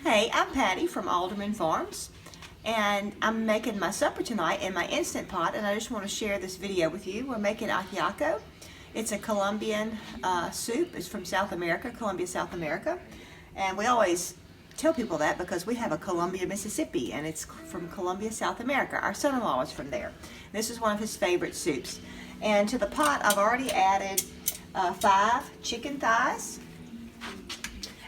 Hey, I'm Patty from AldermanFarms, and I'm making my supper tonight in my Instant Pot, and I just want to share this video with you. We're making ajiaco. It's a Colombian soup. It's from South America, Colombia, South America, and we always tell people that because we have a Columbia, Mississippi, and it's from Colombia, South America. Our son-in-law is from there. This is one of his favorite soups. And to the pot, I've already added 5 chicken thighs,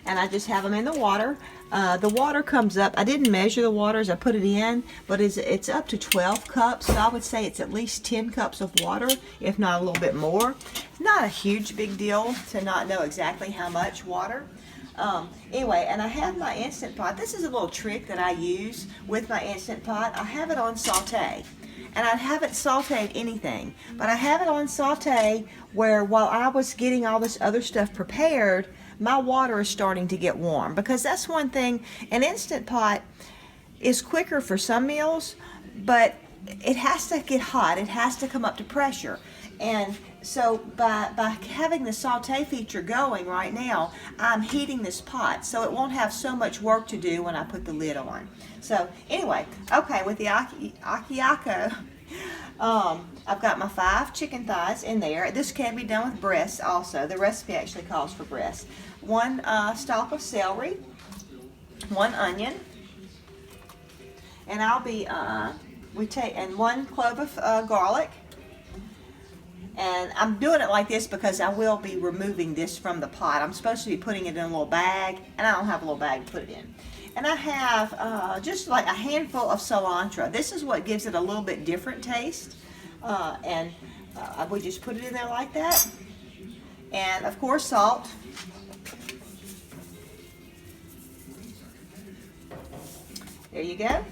and I just have them in the water. The water comes up, I didn't measure the water as I put it in, but it's up to 12 cups, so I would say it's at least 10 cups of water, if not a little bit more. Not a huge big deal to not know exactly how much water. Anyway, and I have my Instant Pot. This is a little trick that I use with my Instant Pot. I have it on saute. And I haven't sauteed anything, but I have it on saute where while I was getting all this other stuff prepared, my water is starting to get warm, because that's one thing. An Instant Pot is quicker for some meals, but it has to get hot. It has to come up to pressure. And so by having the saute feature going right now, I'm heating this pot, so it won't have so much work to do when I put the lid on. So anyway, okay, with the ajiaco, I've got my 5 chicken thighs in there. This can be done with breasts also. The recipe actually calls for breasts. 1 stalk of celery, 1 onion, and I'll be and 1 clove of garlic. And I'm doing it like this because I will be removing this from the pot. I'm supposed to be putting it in a little bag, and I don't have a little bag to put it in. And I have just like a handful of cilantro. This is what gives it a little bit different taste. We just put it in there like that. And of course, salt. There you go.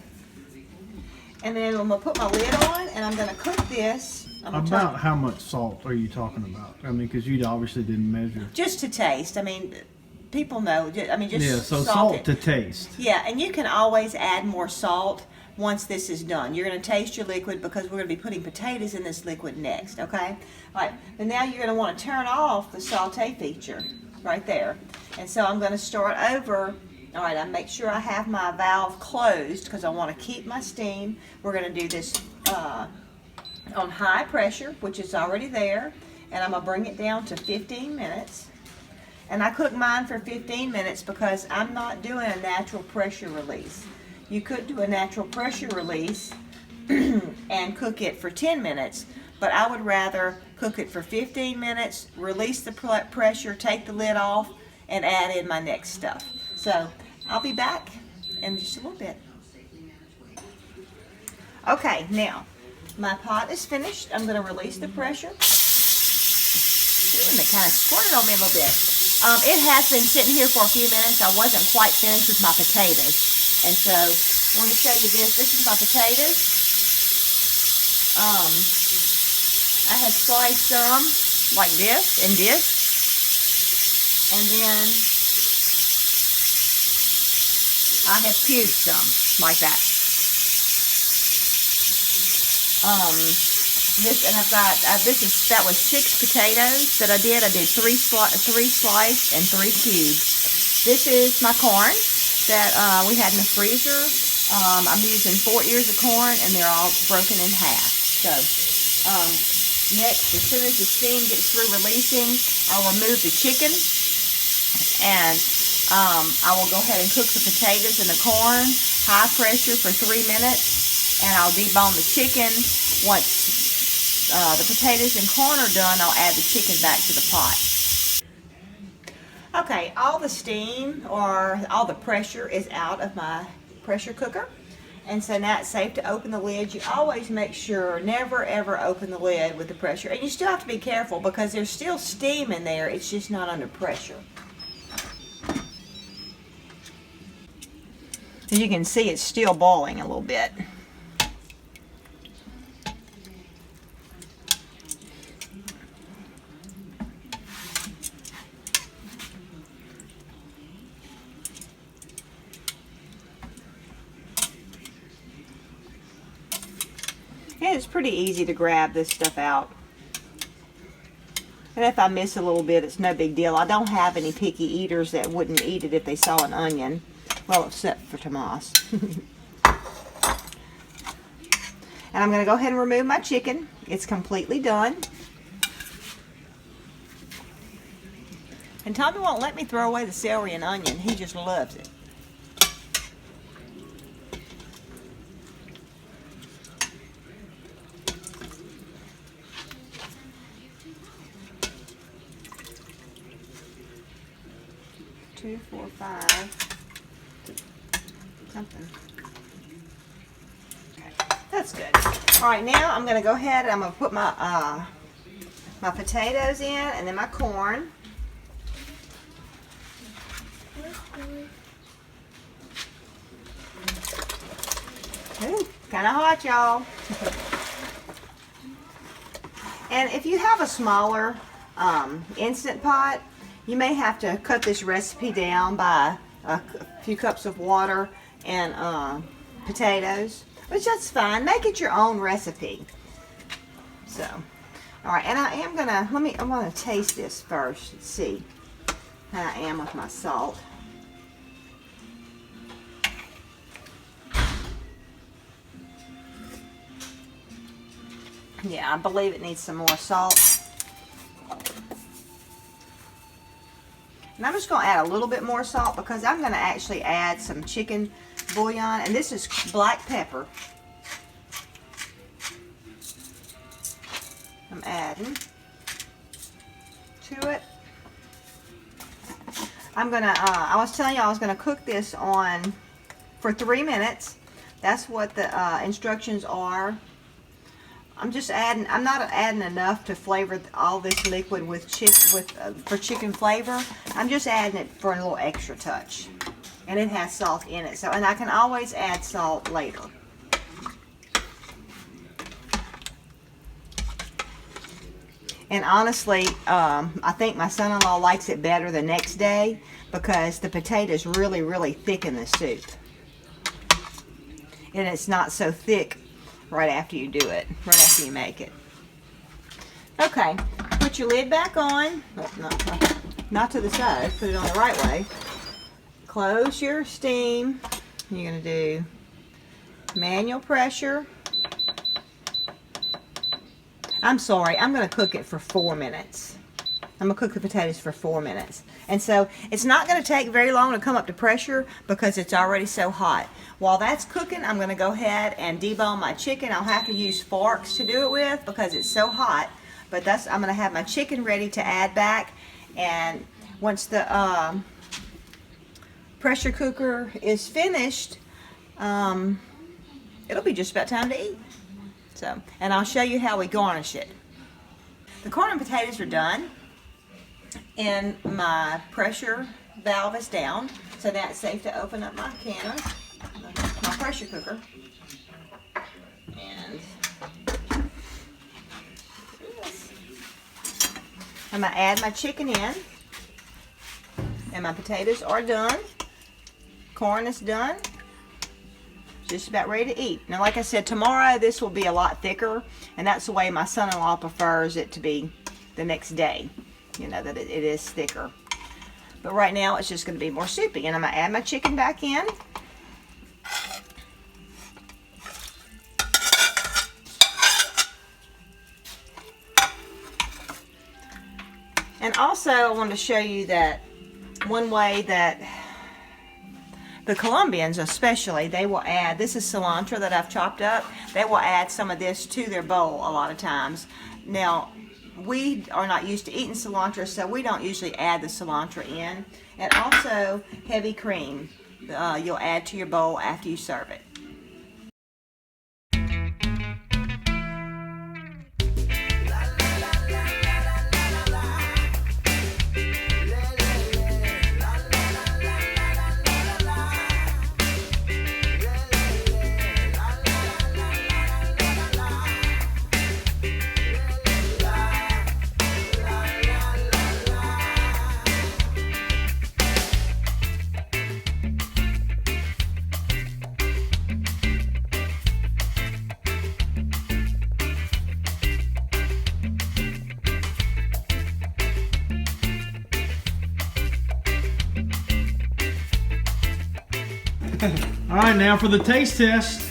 And then I'm going to put my lid on, and I'm going to cook this. About how much salt are you talking about? I mean, because you obviously didn't measure. Just to taste. I mean, people know. I mean, just yeah. So salt to taste. Yeah, and you can always add more salt once this is done. You're going to taste your liquid because we're going to be putting potatoes in this liquid next. Okay. All right. And now you're going to want to turn off the saute feature right there. And so I'm going to start over. All right. I make sure I have my valve closed because I want to keep my steam. We're going to do this on high pressure, which is already there, and I'm going to bring it down to 15 minutes. And I cook mine for 15 minutes because I'm not doing a natural pressure release. You could do a natural pressure release and cook it for 10 minutes, but I would rather cook it for 15 minutes, release the pressure, take the lid off, and add in my next stuff. So I'll be back in just a little bit. Okay, now my pot is finished. I'm going to release the pressure. Ooh, and it kind of squirted on me a little bit. It has been sitting here for a few minutes. I wasn't quite finished with my potatoes. And so I want to show you this. This is my potatoes. I have sliced some like this and this. And then I have cubed some like that. That was 6 potatoes that I did. I did 3 sliced and 3 cubed. This is my corn that we had in the freezer. I'm using 4 ears of corn, and they're all broken in half. So next, as soon as the steam gets through releasing, I'll remove the chicken, and I will go ahead and cook the potatoes and the corn high pressure for 3 minutes. And I'll debone the chicken. Once the potatoes and corn are done, I'll add the chicken back to the pot. Okay, all the steam or all the pressure is out of my pressure cooker. And so now it's safe to open the lid. You always make sure, never ever open the lid with the pressure. And you still have to be careful because there's still steam in there. It's just not under pressure. As you can see, it's still boiling a little bit. And it's pretty easy to grab this stuff out. And if I miss a little bit, it's no big deal. I don't have any picky eaters that wouldn't eat it if they saw an onion. Well, except for Tomas. And I'm going to go ahead and remove my chicken. It's completely done. And Tommy won't let me throw away the celery and onion. He just loves it. Two, 4, 5. Something. Okay, that's good. All right, now I'm going to go ahead and I'm going to put my my potatoes in and then my corn. Ooh, kind of hot, y'all. And if you have a smaller Instant Pot, you may have to cut this recipe down by a few cups of water and potatoes, which that's fine. Make it your own recipe. So, all right, and I am gonna I'm gonna taste this first and see how I am with my salt. Yeah, I believe it needs some more salt. And I'm just going to add a little bit more salt because I'm going to actually add some chicken bouillon. And this is black pepper. I'm adding to it. I'm going to, I was telling you I was going to cook this on for 3 minutes. That's what the instructions are. I'm just adding, I'm not adding enough to flavor all this liquid with for chicken flavor. I'm just adding it for a little extra touch. And it has salt in it. So, and I can always add salt later. And honestly, I think my son-in-law likes it better the next day because the potatoes really, really thicken the soup. And it's not so thick right after you do it, right after you make it. Okay, put your lid back on. Not to the side, put it on the right way. Close your steam. You're going to do manual pressure. I'm sorry, I'm going to cook it for 4 minutes. I'm going to cook the potatoes for 4 minutes. And so it's not going to take very long to come up to pressure because it's already so hot. While that's cooking, I'm going to go ahead and debone my chicken. I'll have to use forks to do it with because it's so hot. But I'm going to have my chicken ready to add back. And once the pressure cooker is finished, it'll be just about time to eat. So, and I'll show you how we garnish it. The corn and potatoes are done. And my pressure valve is down, so that's safe to open up my canner, my pressure cooker. And I'm going to add my chicken in, and my potatoes are done. Corn is done. Just about ready to eat. Now, like I said, tomorrow this will be a lot thicker, and that's the way my son-in-law prefers it to be the next day. You know, that it is thicker. But right now it's just going to be more soupy. And I'm going to add my chicken back in. And also I wanted to show you that one way that the Colombians especially, they will add, this is cilantro that I've chopped up, they will add some of this to their bowl a lot of times. Now, we are not used to eating cilantro, so we don't usually add the cilantro in. And also, heavy cream you'll add to your bowl after you serve it. All right, now for the taste test.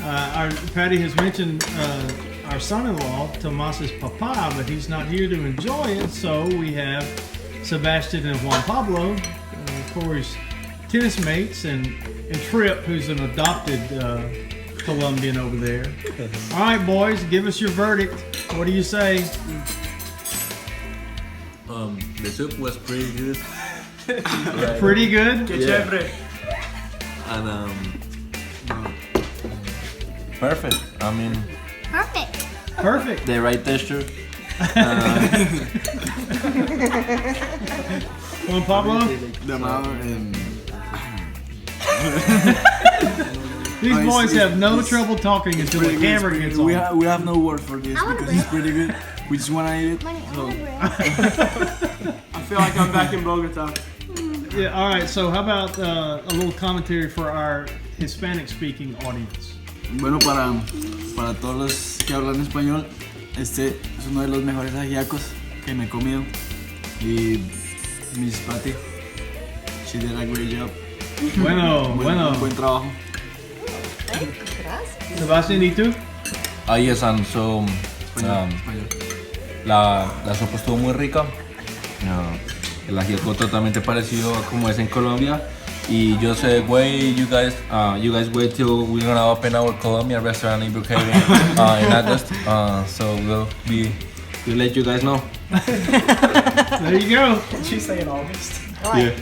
Our Patty has mentioned our son-in-law, Tomas's papa, but he's not here to enjoy it. So we have Sebastian and Juan Pablo, Corey's tennis mates, and Trip, who's an adopted Colombian over there. All right, boys, give us your verdict. What do you say? The soup was pretty good. Pretty good. Yeah. And perfect. I mean, Perfect. the right texture. Juan Pablo. These boys have no trouble talking until the camera gets on. We have no word for this because it's pretty good. We just want to eat it. So. I feel like I'm back in Bogota. Yeah. All right. So how about a little commentary for our Hispanic-speaking audience? Bueno, para todos los que hablan español, este es uno de los mejores ajiacos que me he comido. Y Miss Patty, she did a great job. Bueno. Buen trabajo. Sebastián, ¿y tú? Yes, and so la sopa estuvo muy rica. El ajiaco totalmente parecido a como es en Colombia. Y yo sé, you guys wait till we're gonna open our Colombian restaurant in Brookhaven in August. So we'll let you guys know. There you go. Did she say in August? Yeah.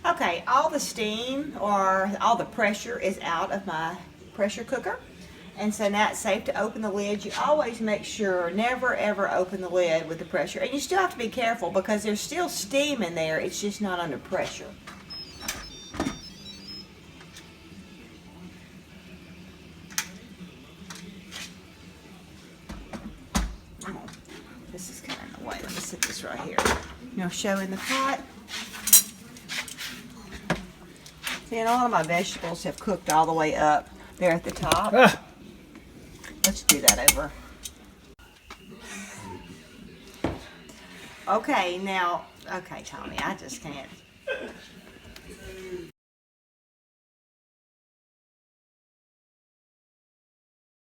Okay, all the steam or all the pressure is out of my pressure cooker. And so now it's safe to open the lid. You always make sure, never ever open the lid with the pressure. And you still have to be careful because there's still steam in there, it's just not under pressure. This is kind of in the way. Let me sit this right here. Show in the pot. See, and all of my vegetables have cooked all the way up there at the top. Let's do that over. Okay, now, okay, Tommy, I just can't.